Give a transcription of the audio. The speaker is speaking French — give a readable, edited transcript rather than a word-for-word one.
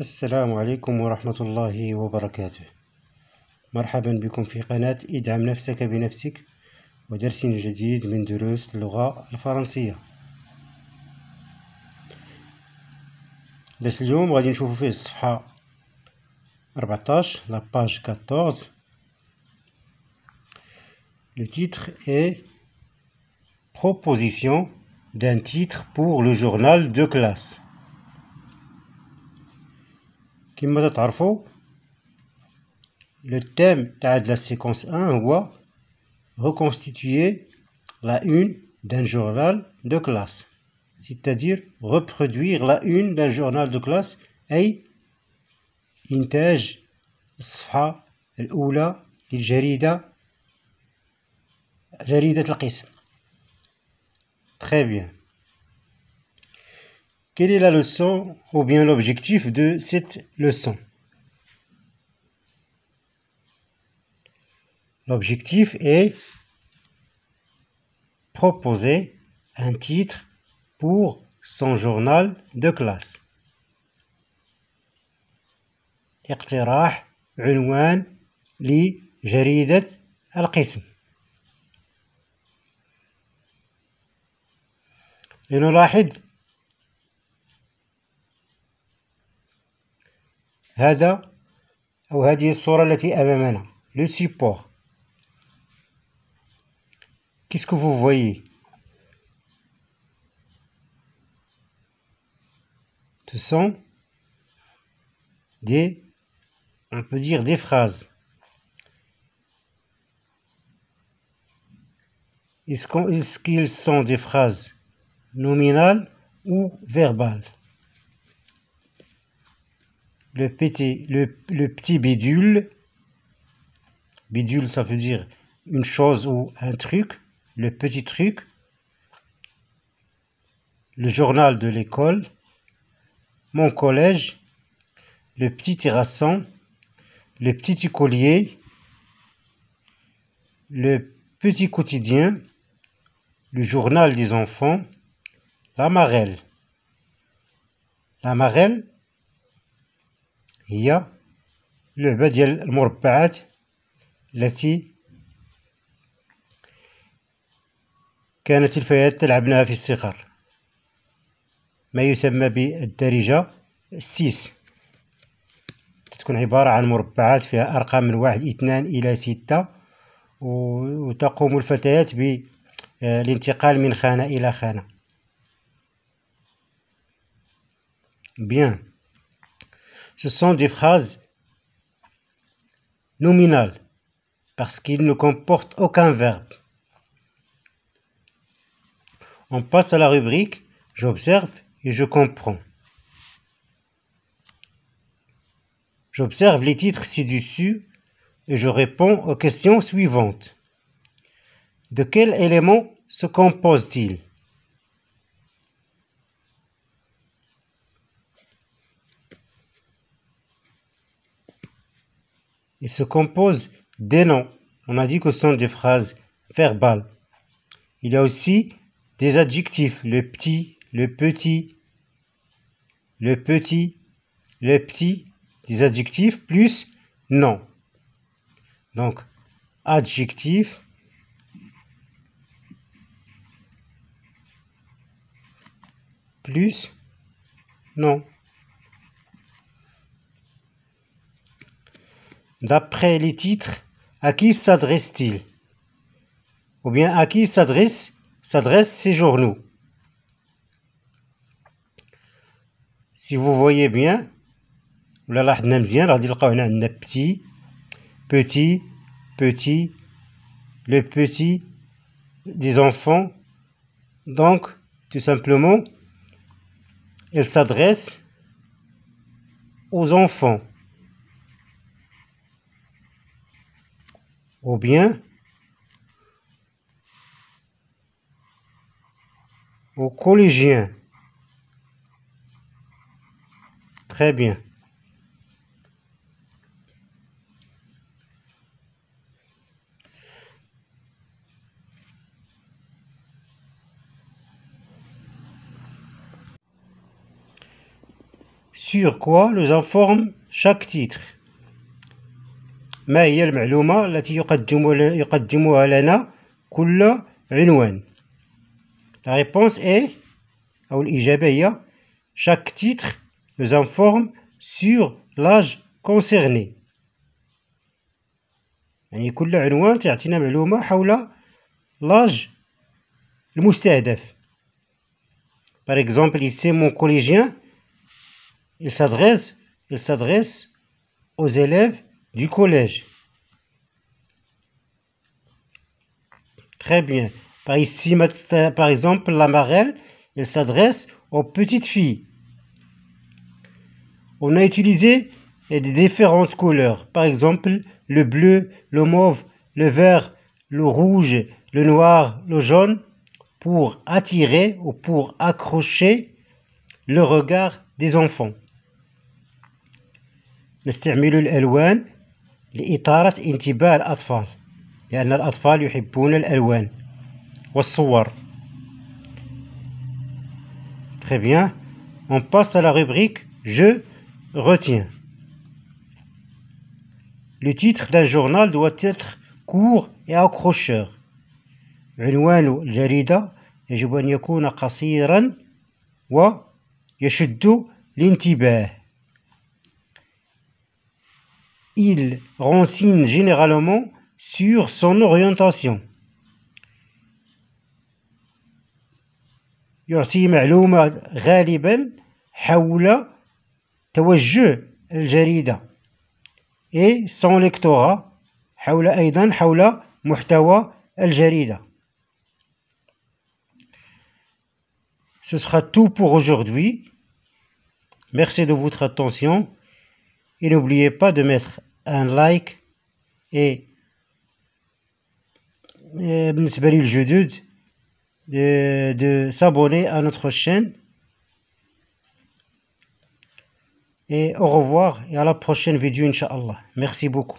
السلام عليكم ورحمة الله وبركاته. مرحبا بكم في قناة ادعم نفسك بنفسك ودرس جديد من دروس اللغة الفرنسية. درس اليوم غادي نشوفو فيه الصفحة 14 la page 14. Le titre est Proposition d'un titre pour le journal de classe. كما تعرفوا le thème de la séquence 1 هو reconstituer la une d'un journal de classe, c'est-à-dire reproduire la une d'un journal de classe أي إنتاج الصفحة الأولى للجريدة جريدة القسم. Très bien. Quelle est la leçon ou bien l'objectif de cette leçon? L'objectif est proposer un titre pour son journal de classe. اقتراح عنوان لجريدة القسم. لنلاحظ هذا أو هذه الصورة التي أمامنا le support. Qu'est-ce que vous voyez? Ce sont on peut dire des phrases. Est-ce qu'ils sont des phrases nominales ou verbales? Le petit bidule, bidule ça veut dire une chose ou un truc, le petit truc, le journal de l'école, mon collège, le petit terrasson, le petit écolier, le petit quotidien, le journal des enfants, la marelle. La marelle هي لعبة ديال المربعات التي كانت الفتيات تلعبنها في الصغر، ما يسمى بالدارجة السيس. تكون عبارة عن مربعات فيها أرقام من 1 2 إلى 6، وتقوم الفتيات بالانتقال من خانة إلى خانة. Bien. Ce sont des phrases nominales parce qu'ils ne comportent aucun verbe. On passe à la rubrique j'observe et je comprends. J'observe les titres ci-dessus et je réponds aux questions suivantes. De quels éléments se compose-t-il? Il se compose des noms. On a dit que ce sont des phrases verbales. Il y a aussi des adjectifs. Le petit, le petit, le petit, le petit. Des adjectifs plus nom. Donc, adjectif plus nom. D'après les titres, à qui s'adresse-t-il? Ou bien à qui s'adressent ces journaux? Si vous voyez bien, ولا لاحظنا مزيان غادي نلقاو هنا عندنا petit, petit, petit, le petit, des enfants. Donc, tout simplement, elle s'adresse aux enfants. Ou bien aux collégiens. Très bien. sur quoi nous informe chaque titre. ما هي المعلومة التي يقدمها لنا كل عنوان. La réponse est, أو الإجابة هي chaque titre nous informe sur l'âge concerné. يعني كل عنوان تعطينا معلومة حول l'âge المستهدف. Par exemple, ici, mon collégien, il s'adresse aux élèves du collège. Très bien. Par exemple, la marelle, elle s'adresse aux petites filles. On a utilisé des différentes couleurs. Par exemple, le bleu, le mauve, le vert, le rouge, le noir, le jaune, pour attirer ou pour accrocher le regard des enfants. نستعمل الألوان لإثارة انتباه الأطفال لأن الأطفال يحبون الألوان والصور. Très bien. On passe à la rubrique Je retiens. Le titre d'un journal doit être court et accrocheur. عنوان الجريدة يجب أن يكون قصيرا ويشد الانتباه. Il renseigne généralement sur son orientation. يعطي معلومة غالبا حول توجه الجريدة et son lectorat أيضا حول محتوى الجريدة. Ce sera tout pour aujourd'hui. Merci de votre attention et n'oubliez pas de mettre un like et بالنسبة للجدد de s'abonner à notre chaîne. Et au revoir et à la prochaine vidéo, Inch'Allah. Merci beaucoup.